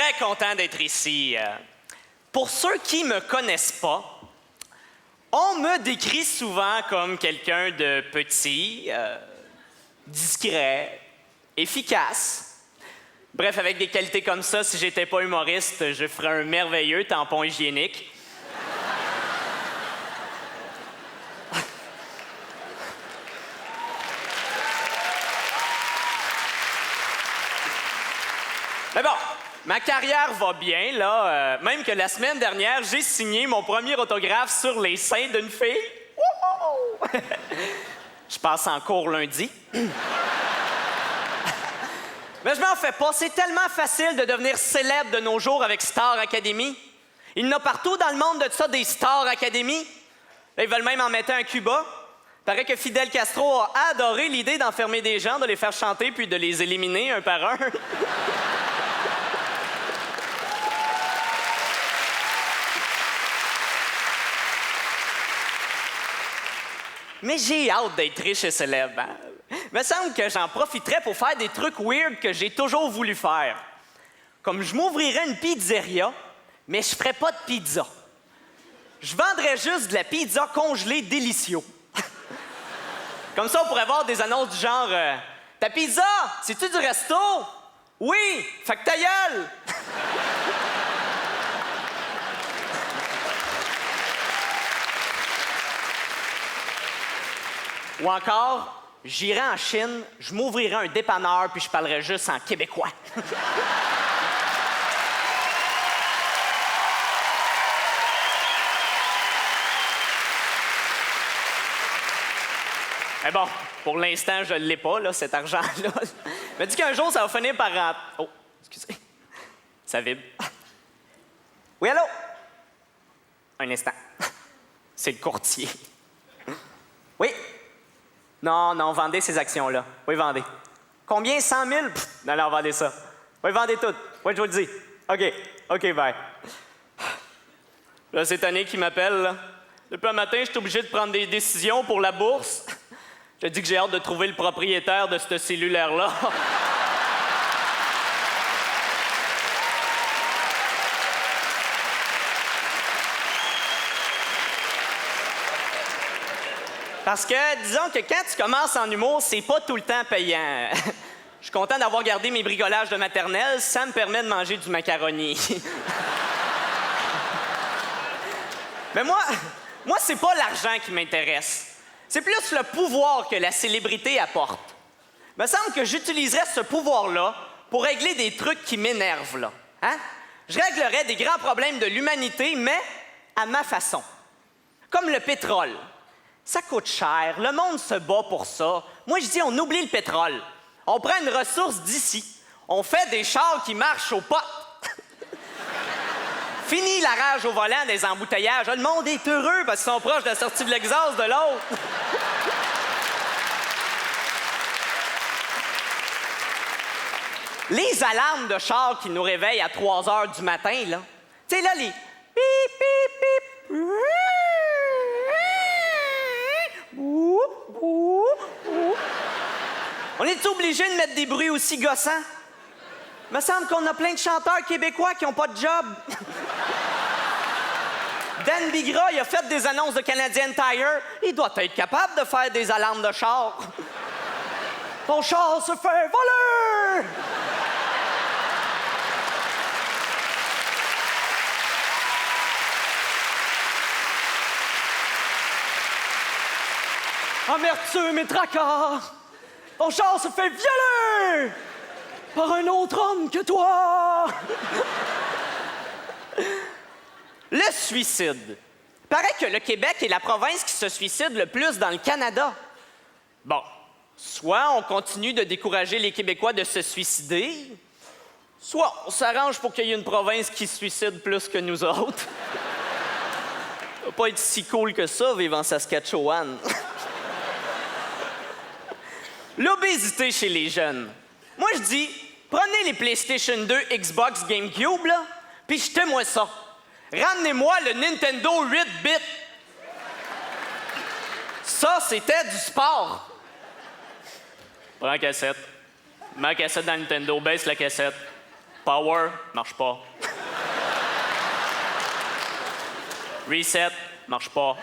très content d'être ici. Pour ceux qui me connaissent pas, on me décrit souvent comme quelqu'un de petit, discret, efficace. Bref, avec des qualités comme ça, si j'étais pas humoriste, je ferais un merveilleux tampon hygiénique. Mais bon, ma carrière va bien, là. Même que la semaine dernière, j'ai signé mon premier autographe sur les seins d'une fille. Wouhou! Je passe en cours lundi. Mais je m'en fais pas. C'est tellement facile de devenir célèbre de nos jours avec Star Academy. Il y en a partout dans le monde de ça, des Star Academy. Là, ils veulent même en mettre un à Cuba. Paraît que Fidel Castro a adoré l'idée d'enfermer des gens, de les faire chanter puis de les éliminer un par un. Mais j'ai hâte d'être riche et célèbre. Hein? Il me semble que j'en profiterais pour faire des trucs weird que j'ai toujours voulu faire. Comme je m'ouvrirais une pizzeria, mais je ferais pas de pizza. Je vendrais juste de la pizza congelée délicieux. Comme ça, on pourrait voir des annonces du genre ta pizza, c'est-tu du resto? Oui, fait que ta gueule! Ou encore, j'irai en Chine, je m'ouvrirai un dépanneur puis je parlerai juste en québécois. Mais bon, pour l'instant, je ne l'ai pas, là, cet argent-là. Mais dis qu'un jour, ça va finir par rentrer. Oh, excusez. Ça vibre. Oui, allô? Un instant. C'est le courtier. Oui? Non, vendez ces actions-là. Oui, vendez. Combien? 100 000? Non, vendez ça. Oui, vendez toutes. Oui, je vous le dis. OK, bye. Là, c'est Tony qui m'appelle, là. Depuis un matin, je suis obligé de prendre des décisions pour la bourse. Je dis que j'ai hâte de trouver le propriétaire de ce cellulaire-là. Parce que, disons que quand tu commences en humour, c'est pas tout le temps payant. Je suis content d'avoir gardé mes bricolages de maternelle, ça me permet de manger du macaroni. Mais moi, c'est pas l'argent qui m'intéresse. C'est plus le pouvoir que la célébrité apporte. Il me semble que j'utiliserais ce pouvoir-là pour régler des trucs qui m'énervent, là. Hein? Je réglerais des grands problèmes de l'humanité, mais à ma façon. Comme le pétrole. Ça coûte cher, le monde se bat pour ça. Moi, je dis, on oublie le pétrole. On prend une ressource d'ici. On fait des chars qui marchent au pot. Fini la rage au volant des embouteillages. Le monde est heureux parce qu'ils sont proches de la sortie de l'exhaust de l'autre. Les alarmes de chars qui nous réveillent à 3 heures du matin, là. Tu sais, là, les pip, pip, pip. On est obligé de mettre des bruits aussi gossants? Il me semble qu'on a plein de chanteurs québécois qui n'ont pas de job. Dan Bigra, il a fait des annonces de Canadian Tire. Il doit être capable de faire des alarmes de char. Ton char se fait voler! Amertume et tracas! Ton char se fait violer! Par un autre homme que toi! Le suicide. Paraît que le Québec est la province qui se suicide le plus dans le Canada. Bon, soit on continue de décourager les Québécois de se suicider, soit on s'arrange pour qu'il y ait une province qui se suicide plus que nous autres. Ça va pas être si cool que ça, vivre en Saskatchewan. L'obésité chez les jeunes. Moi, je dis, prenez les PlayStation 2, Xbox, GameCube, là, puis jetez-moi ça. Ramenez-moi le Nintendo 8 bits. Ça, c'était du sport. Prends la cassette. Mets la cassette dans Nintendo, baisse la cassette. Power, marche pas. Reset, marche pas.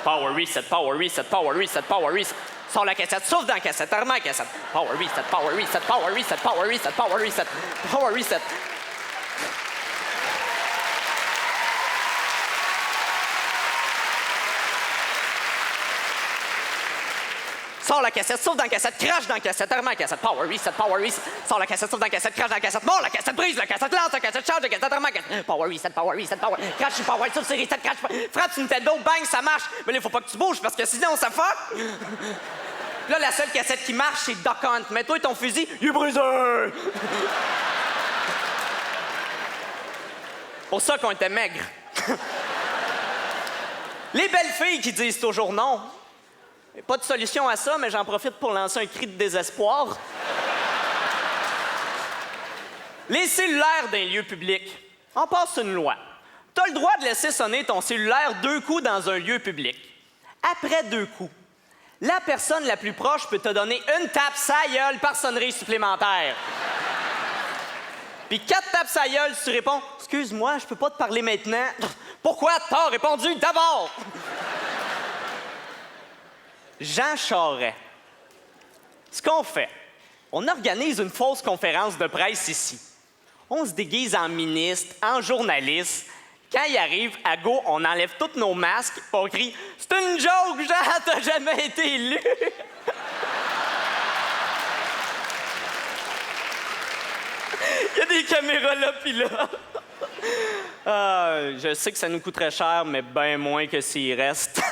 Power, reset, power, reset, power, reset, power, reset. Sors la cassette, souffle dans la cassette, arrête la cassette. Power, reset, power, reset, power, reset, power, reset, power, reset, power, reset. Sors la cassette, souffle dans la cassette, crache dans la cassette, arrête la cassette. Power, reset, power, reset. Sors la cassette, souffle dans la cassette, crache dans la cassette. Mort la cassette, brise la cassette, lance la cassette, change la cassette, arrête la cassette. Power, reset, power, reset, power. Crache sur power, souffle sur reset, crache. Frappe sur Nintendo, bang, ça marche. Mais là, il faut pas que tu bouges parce que sinon, ça fuck. Là, la seule cassette qui marche, c'est Duck Hunt. Mais toi, ton fusil, il est brisé! Pour ça qu'on était maigres. Les belles filles qui disent toujours non. Pas de solution à ça, mais j'en profite pour lancer un cri de désespoir. Les cellulaires d'un lieu public. On passe une loi. T'as le droit de laisser sonner ton cellulaire 2 coups dans un lieu public. Après 2 coups, la personne la plus proche peut te donner une tape sa gueule par sonnerie supplémentaire. Puis 4 tapes sa gueule si tu réponds « Excuse-moi, je peux pas te parler maintenant. » Pourquoi t'as répondu d'abord? Jean Charest. Ce qu'on fait, on organise une fausse conférence de presse ici. On se déguise en ministre, en journaliste. Quand il arrive, à go, on enlève tous nos masques, puis on crie « C'est une joke, Jean, t'as jamais été élu! » Il y a des caméras là, puis là. Je sais que ça nous coûterait cher, mais bien moins que s'il reste.